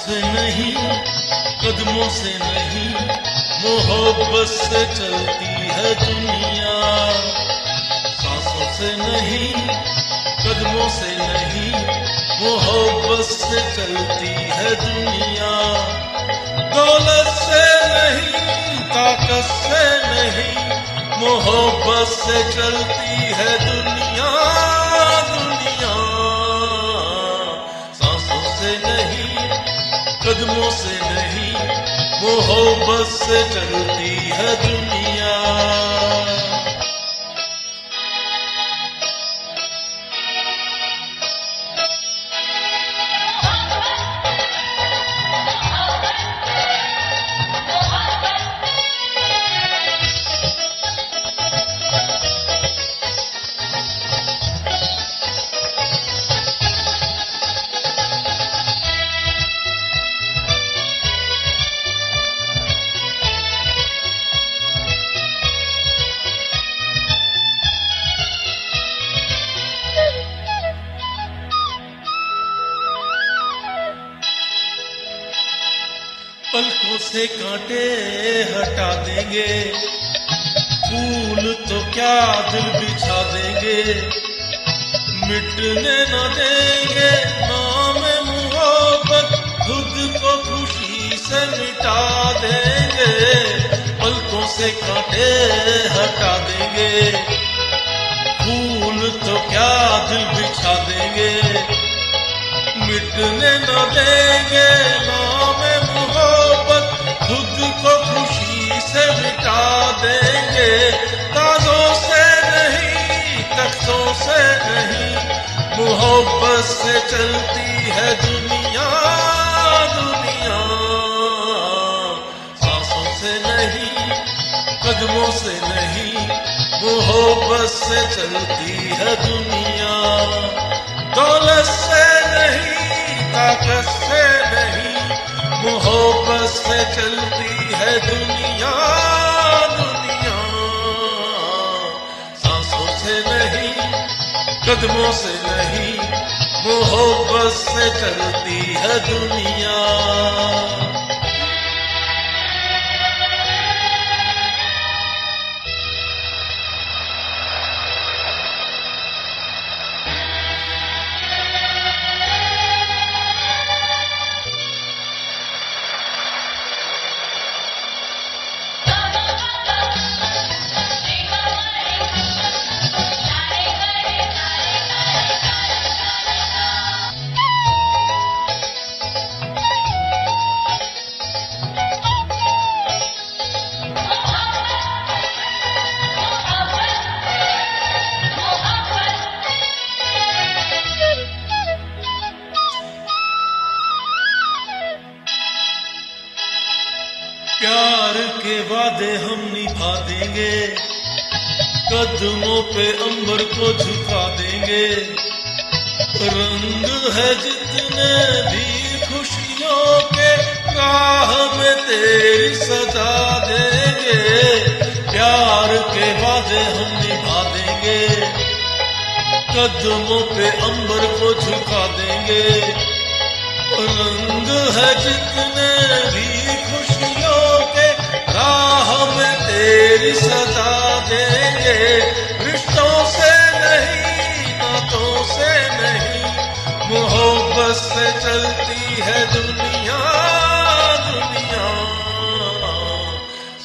से नहीं, कदमों से नहीं, मोहब्बत से चलती है दुनिया। सांसों से नहीं, कदमों से नहीं, मोहब्बत से चलती है दुनिया। दौलत से नहीं, ताकत से नहीं, मोहब्बत से चलती है दुनिया। दुनिया सांसों से नहीं, कदमों से नहीं, मोहब्बत से चलती है दुनिया। पलकों से कांटे हटा देंगे, फूल तो क्या दिल बिछा देंगे। मिटने न देंगे नाम मोहब्बत, खुद को खुशी से मिटा देंगे। पलकों से कांटे हटा देंगे, फूल तो क्या दिल बिछा देंगे। मिटने न देंगे नाम मोहब्बत, खुद को खुशी से मिटा देंगे। ताजों से नहीं, तख्तों से नहीं, मोहब्बत से चलती है दुनिया। दुनिया सांसों से नहीं, कदमों से नहीं, मोहब्बत से चलती है दुनिया। दौलत से नहीं, ताकत से नहीं, मोहब्बत से चलती है दुनिया। दुनिया सांसों से नहीं, कदमों से नहीं, मोहब्बत से चलती है दुनिया। प्यार के वादे हम निभा देंगे, कदमों पे अंबर को झुका देंगे। रंग है जितने भी खुशियों के, राह में तेरी सजा देंगे। प्यार के वादे हम निभा देंगे, कदमों पे अंबर को झुका देंगे। रंग है जितने भी खुशियों के, राह में तेरी सजा देंगे। रिश्तों से नहीं, नातों से नहीं, मोहब्बत से चलती है दुनिया। दुनिया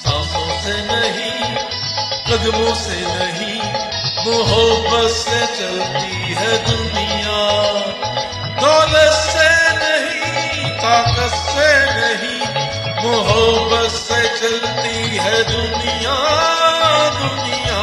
सांसों से नहीं, कदमों से नहीं, मोहब्बत से चलती है दुनिया। दौलत से नहीं, ताकत से नहीं, मोहब्बत से चलती है दुनिया। दुनिया